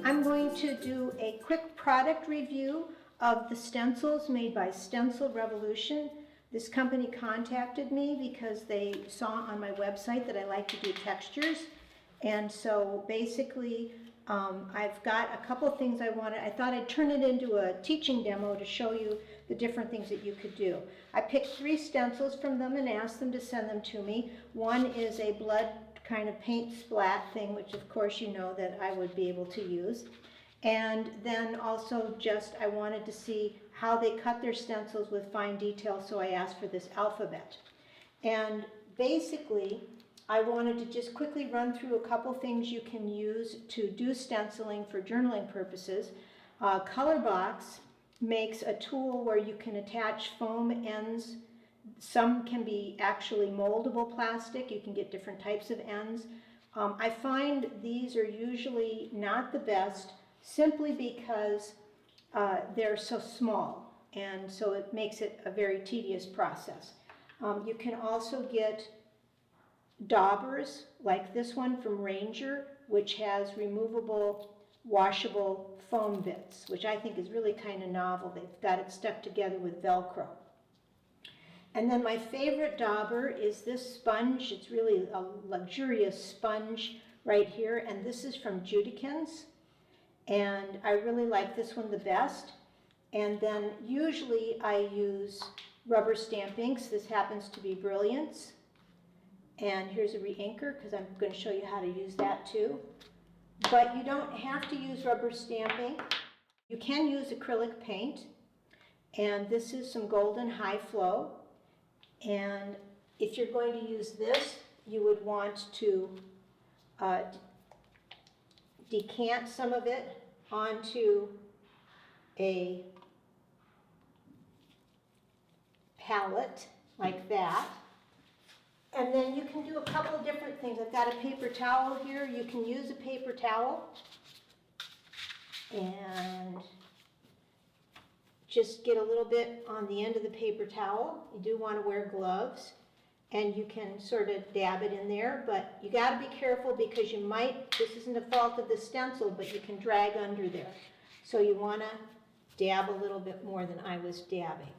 I'm going to do a quick product review of the stencils made by Stencil Revolution. This company contacted me because they saw on my website that I like to do textures. And so basically, I've got a couple things I thought I'd turn it into a teaching demo to show you the different things that you could do. I picked 3 stencils from them and asked them to send them to me. One is a blood kind of paint splat thing, which of course you know that I would be able to use. And then also just I wanted to see how they cut their stencils with fine detail, so I asked for this alphabet. And basically, I wanted to just quickly run through a couple things you can use to do stenciling for journaling purposes. Colorbox makes a tool where you can attach foam ends. Some can be actually moldable plastic. You can get different types of ends. I find these are usually not the best simply because they're so small, and so it makes it a very tedious process. You can also get daubers like this one from Ranger, which has removable washable foam bits, which I think is really kind of novel. They've got it stuck together with Velcro. And then my favorite dauber is this sponge. It's really a luxurious sponge right here, and this is from Judikins. And I really like this one the best. And then usually I use rubber stamp inks. This happens to be Brilliance. And here's a re-inker because I'm going to show you how to use that too. But you don't have to use rubber stamp ink. You can use acrylic paint. And this is some Golden High Flow. And if you're going to use this, you would want to decant some of it onto a palette like that. And then you can do a couple of different things. I've got a paper towel here. You can use a paper towel and just get a little bit on the end of the paper towel. You do want to wear gloves, and you can sort of dab it in there, but you got to be careful because you might, this isn't a fault of the stencil, but you can drag under there. So you want to dab a little bit more than I was dabbing,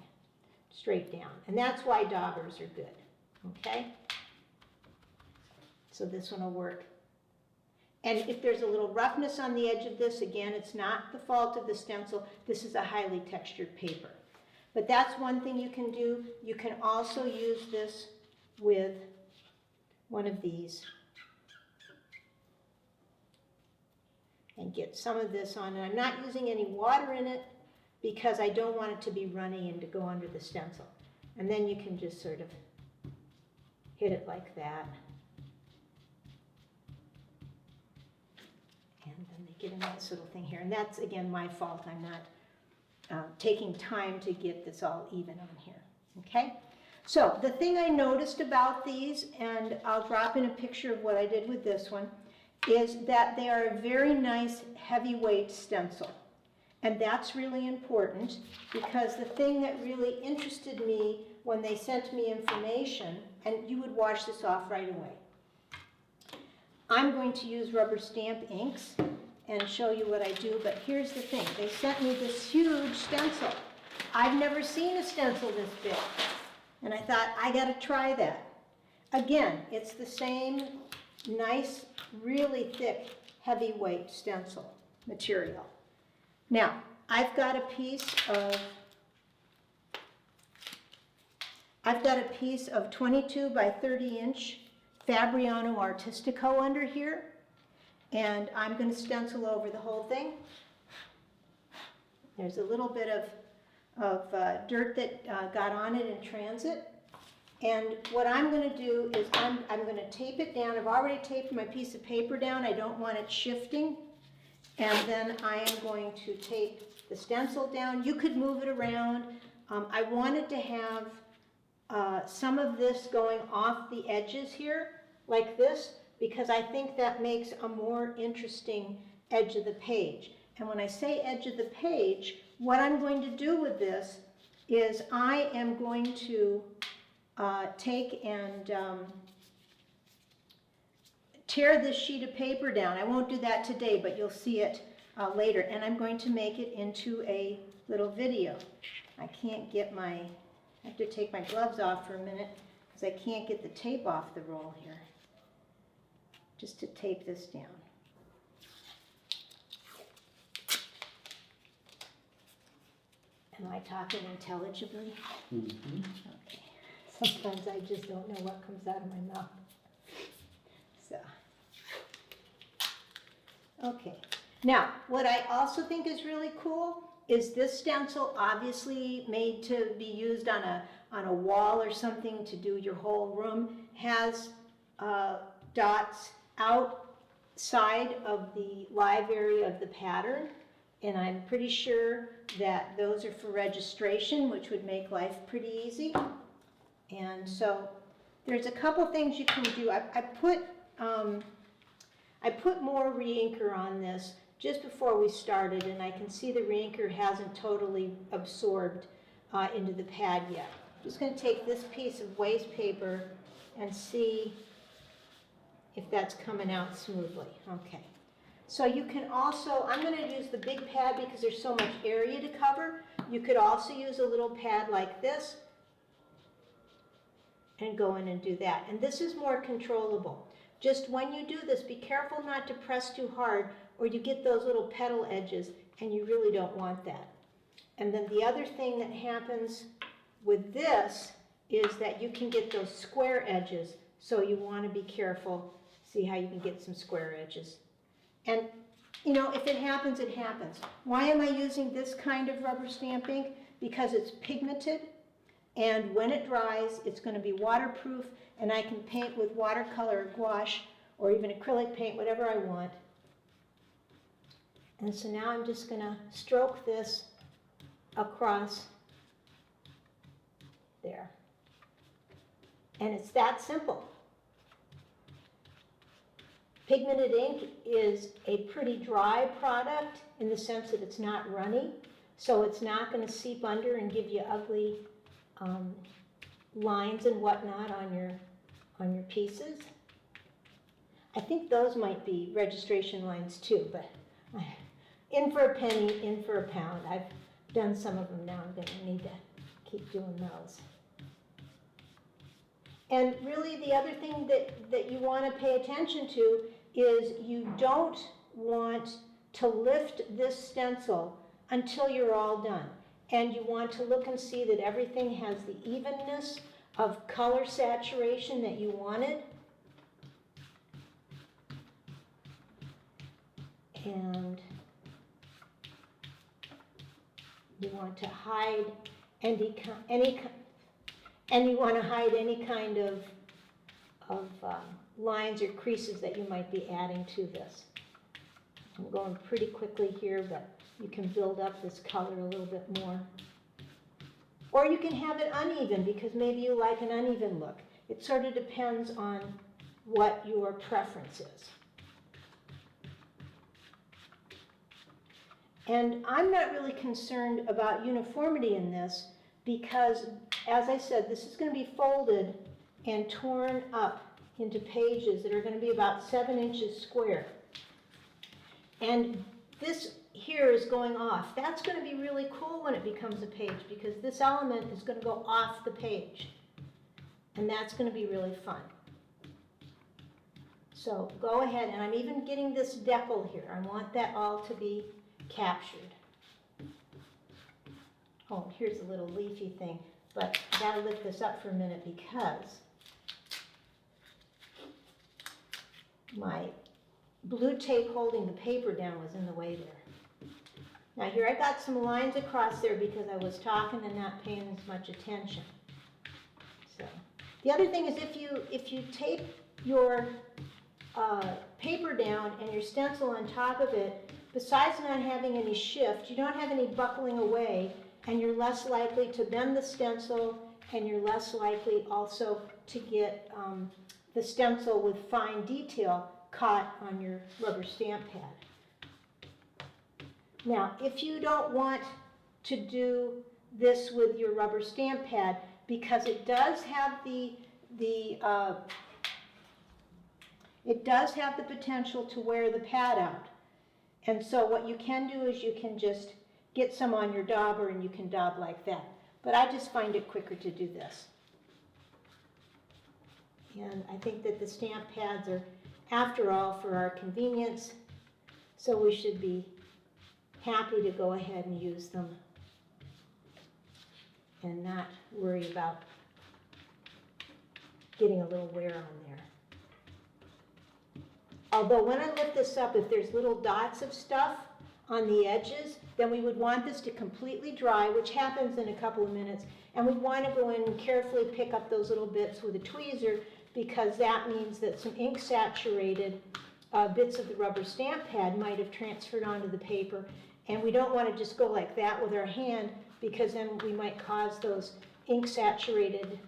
straight down. And that's why daubers are good, okay? So this one will work. And if there's a little roughness on the edge of this, again, it's not the fault of the stencil. This is a highly textured paper. But that's one thing you can do. You can also use this with one of these and get some of this on. And I'm not using any water in it because I don't want it to be runny and to go under the stencil. And then you can just sort of hit it like that. And then they get in this little thing here. And that's, again, my fault. I'm not taking time to get this all even on here. Okay? So the thing I noticed about these, and I'll drop in a picture of what I did with this one, is that they are a very nice heavyweight stencil. And that's really important because the thing that really interested me when they sent me information, and you would wash this off right away. I'm going to use rubber stamp inks and show you what I do, but here's the thing. They sent me this huge stencil. I've never seen a stencil this big. And I thought, I got to try that. Again, it's the same nice, really thick, heavyweight stencil material. Now, I've got a piece of 22 by 30 inch Fabriano Artistico under here, and I'm going to stencil over the whole thing. There's a little bit of dirt that got on it in transit, and what I'm going to do is I'm going to tape it down. I've already taped my piece of paper down. I don't want it shifting, and then I am going to tape the stencil down. You could move it around. I wanted to have some of this going off the edges here, like this, because I think that makes a more interesting edge of the page. And when I say edge of the page, what I'm going to do with this is I am going to take and tear this sheet of paper down. I won't do that today, but you'll see it later, and I'm going to make it into a little video. I can't get my, I have to take my gloves off for a minute because I can't get the tape off the roll here, just to tape this down. Am I talking intelligibly? Mm-hmm. Okay. Sometimes I just don't know what comes out of my mouth. So, okay. Now, what I also think is really cool is this stencil, obviously made to be used on a wall or something to do your whole room, has dots outside of the live area of the pattern. And I'm pretty sure that those are for registration, which would make life pretty easy. And so there's a couple things you can do. I put more re-inker on this just before we started, and I can see the re-inker hasn't totally absorbed into the pad yet. I'm just going to take this piece of waste paper and see if that's coming out smoothly. Okay. So you can also, I'm going to use the big pad because there's so much area to cover. You could also use a little pad like this and go in and do that. And this is more controllable. Just when you do this, be careful not to press too hard or you get those little petal edges and you really don't want that. And then the other thing that happens with this is that you can get those square edges, so you want to be careful. See how you can get some square edges. And, you know, if it happens, it happens. Why am I using this kind of rubber stamp ink? Because it's pigmented, and when it dries, it's going to be waterproof, and I can paint with watercolor or gouache, or even acrylic paint, whatever I want. And so now I'm just going to stroke this across there. And it's that simple. Pigmented ink is a pretty dry product in the sense that it's not runny, so it's not going to seep under and give you ugly lines and whatnot on your pieces. I think those might be registration lines too, but in for a penny, in for a pound. I've done some of them now. I'm going to need to keep doing those. And really the other thing that you want to pay attention to is you don't want to lift this stencil until you're all done. And you want to look and see that everything has the evenness of color saturation that you wanted. And you want to hide any kind of lines or creases that you might be adding to this. I'm going pretty quickly here, but you can build up this color a little bit more. Or you can have it uneven because maybe you like an uneven look. It sort of depends on what your preference is. And I'm not really concerned about uniformity in this because, as I said, this is going to be folded and torn up into pages that are going to be about 7 inches square. And this here is going off. That's going to be really cool when it becomes a page because this element is going to go off the page. And that's going to be really fun. So go ahead, and I'm even getting this decal here. I want that all to be captured. Oh, here's a little leafy thing, but I gotta lift this up for a minute because my blue tape holding the paper down was in the way there. Now here I got some lines across there because I was talking and not paying as much attention. So the other thing is if you tape your paper down and your stencil on top of it, besides not having any shift, you don't have any buckling away, and you're less likely to bend the stencil, and you're less likely also to get the stencil with fine detail caught on your rubber stamp pad. Now, if you don't want to do this with your rubber stamp pad, because it does have the potential to wear the pad out. And so what you can do is you can just get some on your dauber and you can daub like that. But I just find it quicker to do this. And I think that the stamp pads are, after all, for our convenience, so we should be happy to go ahead and use them and not worry about getting a little wear on there. Although when I lift this up, if there's little dots of stuff on the edges, then we would want this to completely dry, which happens in a couple of minutes, and we'd want to go in and carefully pick up those little bits with a tweezer, because that means that some ink saturated bits of the rubber stamp pad might have transferred onto the paper, and we don't want to just go like that with our hand, because then we might cause those ink saturated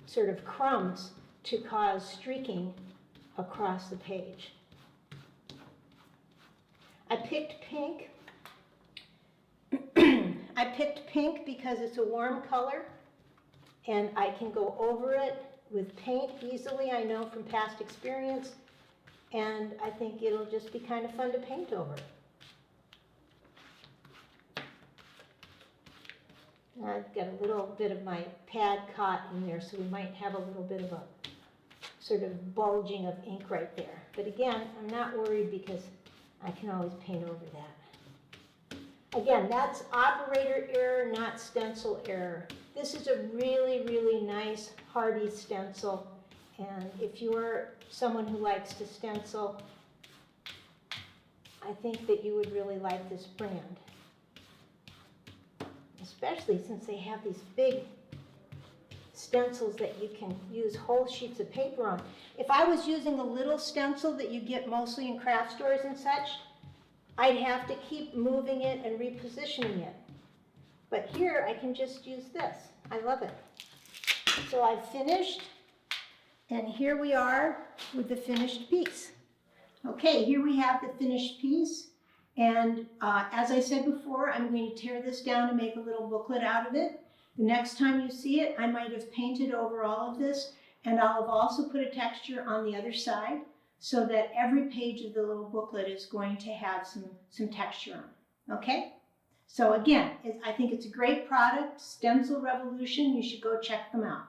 sort of crumbs to cause streaking across the page. I picked pink. I picked pink because it's a warm color and I can go over it with paint easily, I know from past experience, and I think it'll just be kind of fun to paint over. I've got a little bit of my pad caught in there, so we might have a little bit of a sort of bulging of ink right there. But again, I'm not worried because I can always paint over that. Again, that's operator error, not stencil error. This is a really, really nice, hardy stencil. And if you're someone who likes to stencil, I think that you would really like this brand. Especially since they have these big stencils that you can use whole sheets of paper on. If I was using the little stencil that you get mostly in craft stores and such, I'd have to keep moving it and repositioning it. But here I can just use this. I love it. So I've finished, and here we are with the finished piece. Okay, here we have the finished piece. And as I said before, I'm going to tear this down and make a little booklet out of it. The next time you see it, I might have painted over all of this, and I'll have also put a texture on the other side so that every page of the little booklet is going to have some texture on, okay? So again, I think it's a great product, Stencil Revolution. You should go check them out.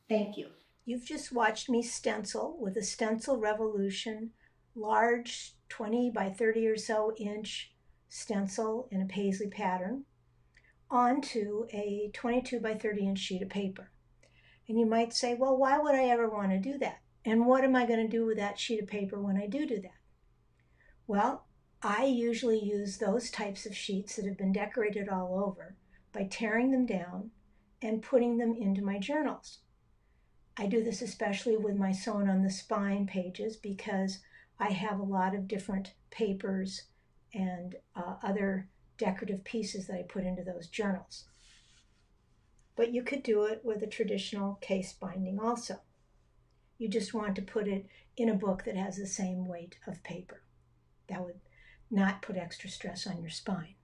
Thank you. You've just watched me stencil with a Stencil Revolution large 20 by 30 or so inch stencil in a paisley pattern onto a 22 by 30 inch sheet of paper. And you might say, well, why would I ever want to do that? And what am I going to do with that sheet of paper when I do that? Well, I usually use those types of sheets that have been decorated all over by tearing them down and putting them into my journals. I do this especially with my Sewn on the Spine pages because I have a lot of different papers and other decorative pieces that I put into those journals. But you could do it with a traditional case binding also. You just want to put it in a book that has the same weight of paper. That would not put extra stress on your spine.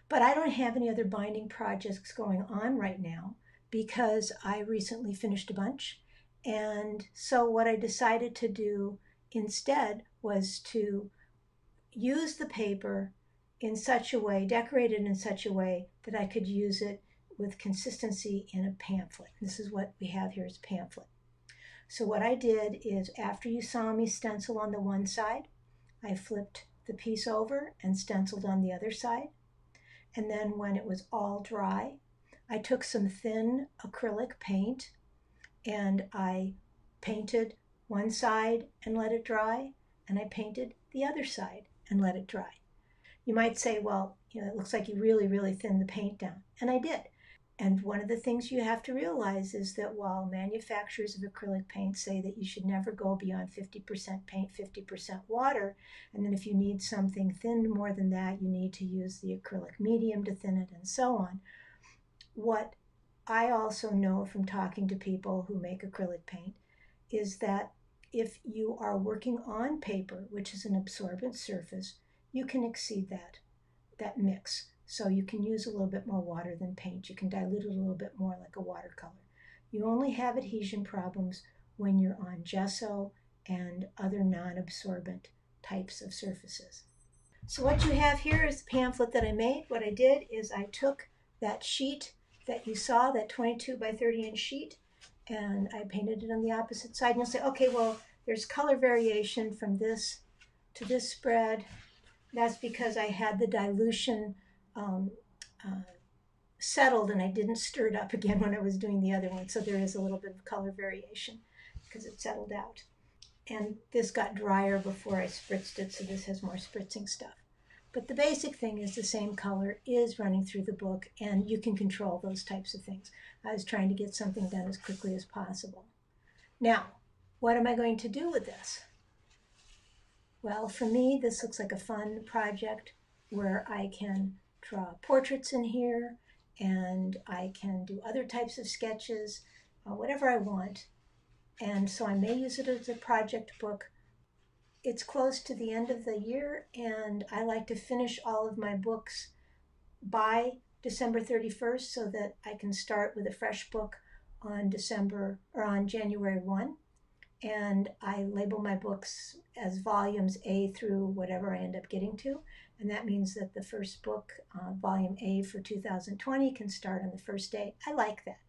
But I don't have any other binding projects going on right now because I recently finished a bunch. And so what I decided to do instead was to use the paper in such a way, decorate it in such a way that I could use it with consistency in a pamphlet. This is what we have here is a pamphlet. So what I did is after you saw me stencil on the one side, I flipped the piece over and stenciled on the other side. And then when it was all dry, I took some thin acrylic paint and I painted one side and let it dry, and I painted the other side and let it dry. You might say, well, it looks like you really, really thinned the paint down. And I did. And one of the things you have to realize is that while manufacturers of acrylic paint say that you should never go beyond 50% paint, 50% water, and then if you need something thinned more than that, you need to use the acrylic medium to thin it and so on. What I also know from talking to people who make acrylic paint is that if you are working on paper, which is an absorbent surface, you can exceed that mix. So you can use a little bit more water than paint. You can dilute it a little bit more like a watercolor. You only have adhesion problems when you're on gesso and other non-absorbent types of surfaces. So what you have here is the pamphlet that I made. What I did is I took that sheet that you saw, that 22 by 30 inch sheet, and I painted it on the opposite side. And you'll say, okay, well, there's color variation from this to this spread. That's because I had the dilution settled and I didn't stir it up again when I was doing the other one. So there is a little bit of color variation because it settled out. And this got drier before I spritzed it, so this has more spritzing stuff. But the basic thing is the same color is running through the book, and you can control those types of things. I was trying to get something done as quickly as possible. Now, what am I going to do with this? Well, for me, this looks like a fun project where I can draw portraits in here, and I can do other types of sketches, whatever I want. And so I may use it as a project book. It's close to the end of the year, and I like to finish all of my books by December 31st so that I can start with a fresh book on January 1. And I label my books as volumes A through whatever I end up getting to. And that means that the first book, volume A for 2020, can start on the first day. I like that.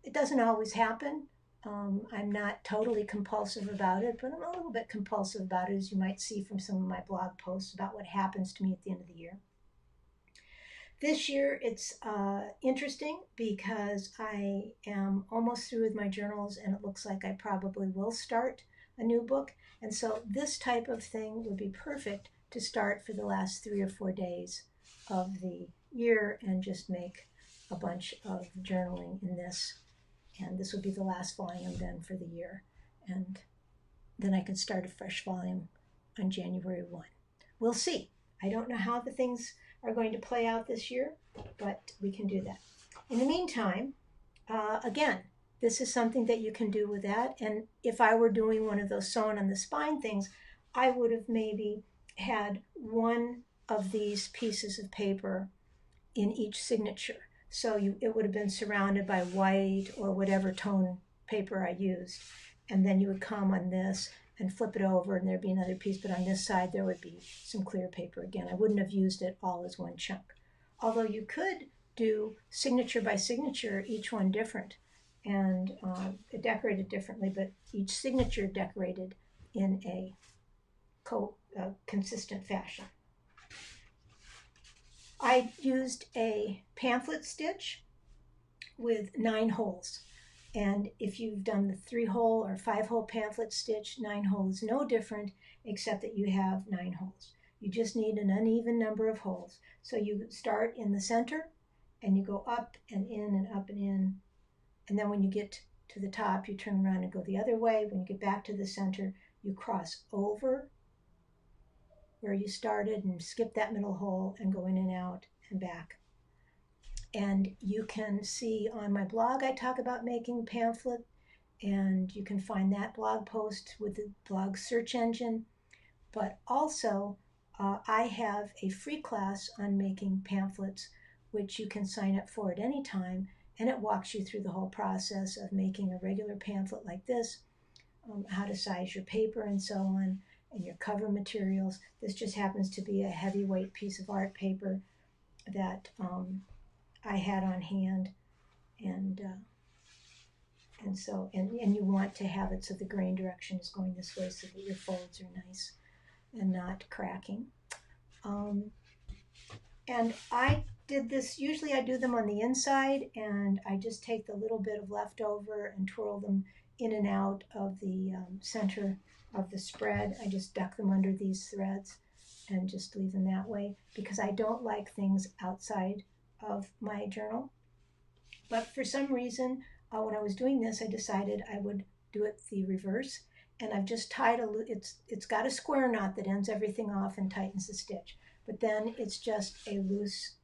It doesn't always happen. I'm not totally compulsive about it, but I'm a little bit compulsive about it, as you might see from some of my blog posts about what happens to me at the end of the year. This year it's interesting because I am almost through with my journals, and it looks like I probably will start a new book. And so this type of thing would be perfect to start for the last 3 or 4 days of the year and just make a bunch of journaling in this. And this would be the last volume then for the year. And then I can start a fresh volume on January 1. We'll see. I don't know how the things are going to play out this year, but we can do that. In the meantime, again, this is something that you can do with that. And if I were doing one of those sewn on the spine things, I would have maybe had one of these pieces of paper in each signature. So it would have been surrounded by white or whatever tone paper I used. And then you would come on this and flip it over, and there'd be another piece. But on this side, there would be some clear paper again. I wouldn't have used it all as one chunk. Although you could do signature by signature, each one different, and decorated differently, but each signature decorated in a consistent fashion. I used a pamphlet stitch with 9 holes. And if you've done the 3-hole or 5-hole pamphlet stitch, 9-hole is no different except that you have 9 holes. You just need an uneven number of holes. So you start in the center and you go up and in and up and in. And then when you get to the top, you turn around and go the other way. When you get back to the center, you cross over where you started and skip that middle hole and go in and out and back. And you can see on my blog, I talk about making a pamphlet, and you can find that blog post with the blog search engine. But also, I have a free class on making pamphlets, which you can sign up for at any time, and it walks you through the whole process of making a regular pamphlet like this, how to size your paper and so on, and your cover materials. This just happens to be a heavyweight piece of art paper that I had on hand, and you want to have it so the grain direction is going this way so that your folds are nice and not cracking. And I did this, usually I do them on the inside, and I just take the little bit of leftover and twirl them in and out of the center of the spread. I just duck them under these threads and just leave them that way because I don't like things outside of my journal. But for some reason, when I was doing this, I decided I would do it the reverse. And I've just tied it's got a square knot that ends everything off and tightens the stitch. But then it's just a loose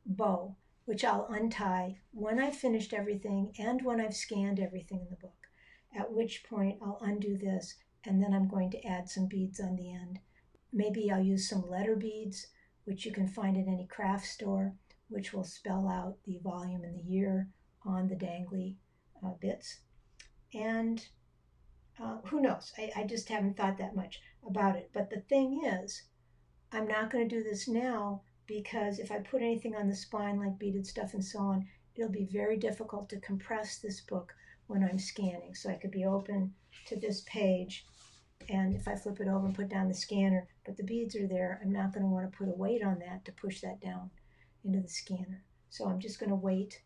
bow, which I'll untie when I've finished everything and when I've scanned everything in the book, at which point I'll undo this, and then I'm going to add some beads on the end. Maybe I'll use some letter beads, which you can find at any craft store, which will spell out the volume and the year on the dangly bits. And Who knows? I just haven't thought that much about it. But the thing is, I'm not going to do this now because if I put anything on the spine like beaded stuff and so on, it'll be very difficult to compress this book when I'm scanning. So I could be open to this page, and if I flip it over and put down the scanner, but the beads are there, I'm not going to want to put a weight on that to push that down into the scanner. So I'm just going to wait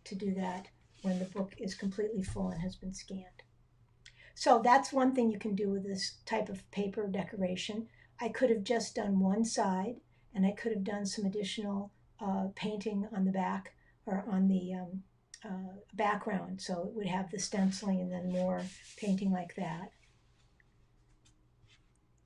to do that when the book is completely full and has been scanned. So that's one thing you can do with this type of paper decoration. I could have just done one side, and I could have done some additional painting on the back or on the background, so it would have the stenciling and then more painting like that.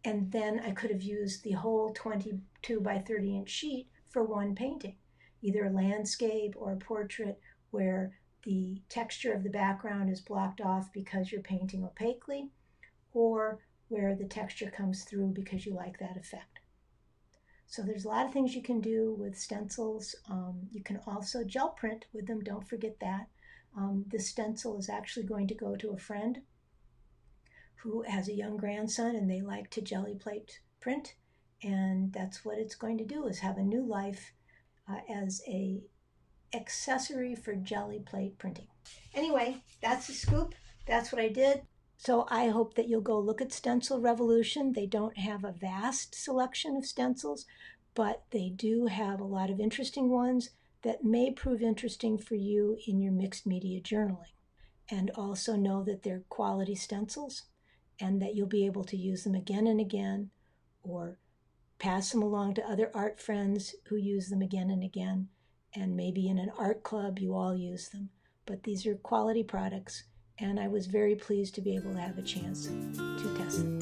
And then I could have used the whole 22 by 30 inch sheet for one painting, either a landscape or a portrait where the texture of the background is blocked off because you're painting opaquely, or where the texture comes through because you like that effect. So there's a lot of things you can do with stencils. You can also gel print with them, don't forget that. This stencil is actually going to go to a friend who has a young grandson and they like to jelly plate print, and that's what it's going to do, is have a new life as a accessory for jelly plate printing. Anyway, that's the scoop. That's what I did. So I hope that you'll go look at Stencil Revolution. They don't have a vast selection of stencils, but they do have a lot of interesting ones that may prove interesting for you in your mixed media journaling. And also know that they're quality stencils and that you'll be able to use them again and again, or pass them along to other art friends who use them again and again. And maybe in an art club you all use them. But these are quality products, and I was very pleased to be able to have a chance to test them.